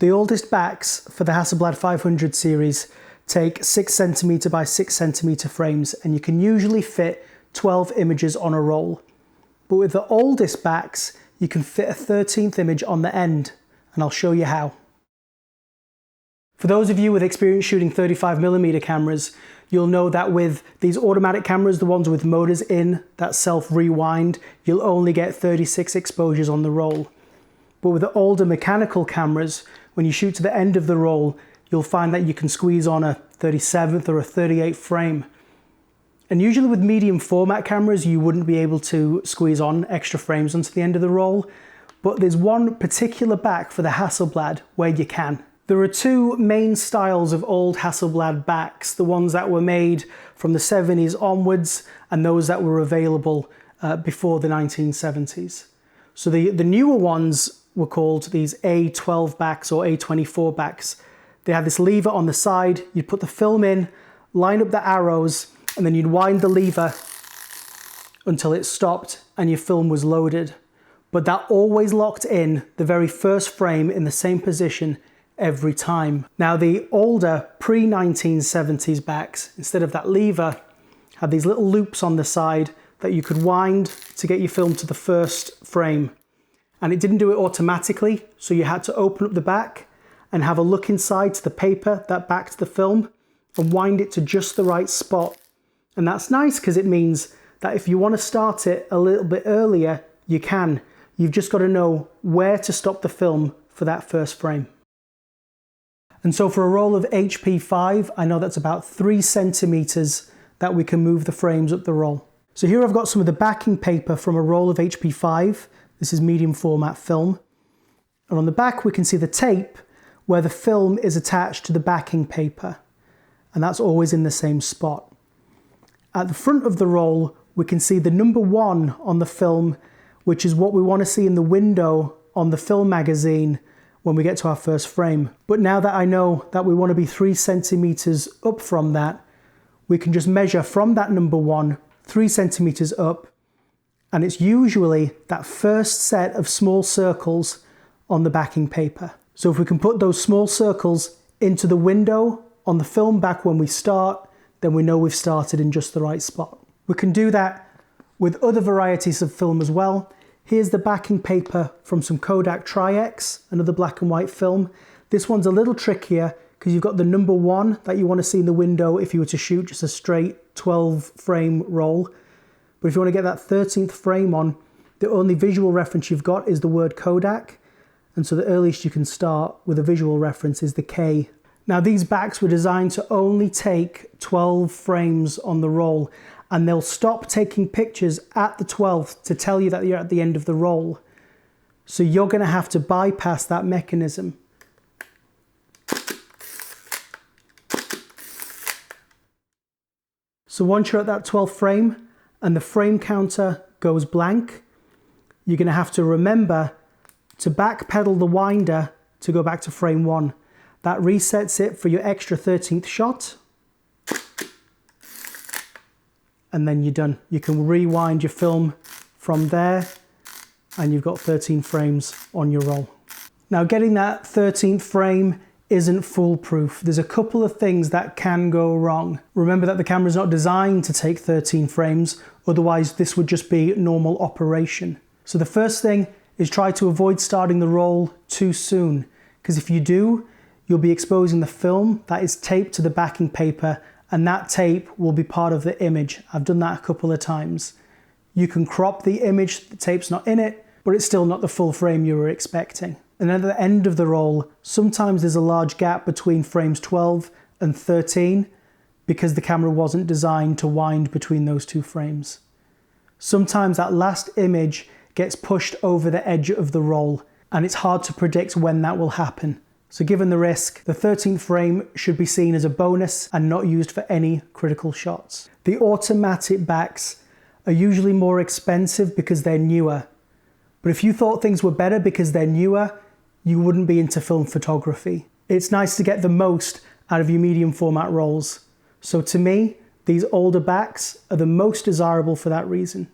The oldest backs for the Hasselblad 500 series take 6cm by 6cm frames, and you can usually fit 12 images on a roll. But with the oldest backs, you can fit a 13th image on the end, and I'll show you how. For those of you with experience shooting 35mm cameras, you'll know that with these automatic cameras, the ones with motors in that self-rewind, you'll only get 36 exposures on the roll. But with the older mechanical cameras, when you shoot to the end of the roll, you'll find that you can squeeze on a 37th or a 38th frame. And usually with medium format cameras, you wouldn't be able to squeeze on extra frames onto the end of the roll, but there's one particular back for the Hasselblad where you can. There are two main styles of old Hasselblad backs, the ones that were made from the 70s onwards and those that were available before the 1970s. So the newer ones were called these A12 backs or A24 backs. They had this lever on the side, you'd put the film in, line up the arrows, and then you'd wind the lever until it stopped and your film was loaded. But that always locked in the very first frame in the same position every time. Now the older pre-1970s backs, instead of that lever, had these little loops on the side that you could wind to get your film to the first frame. And it didn't do it automatically, so you had to open up the back and have a look inside to the paper that backed the film and wind it to just the right spot. And that's nice because it means that if you want to start it a little bit earlier, you can. You've just got to know where to stop the film for that first frame. And so for a roll of HP5, I know that's about 3 centimeters that we can move the frames up the roll. So here I've got some of the backing paper from a roll of HP5. This is medium format film. And on the back, we can see the tape where the film is attached to the backing paper. And that's always in the same spot. At the front of the roll, we can see the number 1 on the film, which is what we want to see in the window on the film magazine when we get to our first frame. But now that I know that we want to be 3 centimeters up from that, we can just measure from that number 1, 3 centimeters up, and it's usually that first set of small circles on the backing paper. So if we can put those small circles into the window on the film back when we start, then we know we've started in just the right spot. We can do that with other varieties of film as well. Here's the backing paper from some Kodak Tri-X, another black and white film. This one's a little trickier because you've got the number 1 that you want to see in the window if you were to shoot just a straight 12 frame roll. But if you want to get that 13th frame on, the only visual reference you've got is the word Kodak. And so the earliest you can start with a visual reference is the K. Now these backs were designed to only take 12 frames on the roll, and they'll stop taking pictures at the 12th to tell you that you're at the end of the roll. So you're going to have to bypass that mechanism. So once you're at that 12th frame and the frame counter goes blank, you're going to have to remember to backpedal the winder to go back to frame 1. That resets it for your extra 13th shot. And then you're done. You can rewind your film from there and you've got 13 frames on your roll. Now getting that 13th frame isn't foolproof. There's a couple of things that can go wrong. Remember that the camera's not designed to take 13 frames, otherwise this would just be normal operation. So the first thing is try to avoid starting the roll too soon, because if you do, you'll be exposing the film that is taped to the backing paper, and that tape will be part of the image. I've done that a couple of times. You can crop the image, the tape's not in it, but it's still not the full frame you were expecting. And at the end of the roll, sometimes there's a large gap between frames 12 and 13 because the camera wasn't designed to wind between those two frames. Sometimes that last image gets pushed over the edge of the roll, and it's hard to predict when that will happen. So given the risk, the 13th frame should be seen as a bonus and not used for any critical shots. The automatic backs are usually more expensive because they're newer. But if you thought things were better because they're newer, you wouldn't be into film photography. It's nice to get the most out of your medium format rolls. So to me, these older backs are the most desirable for that reason.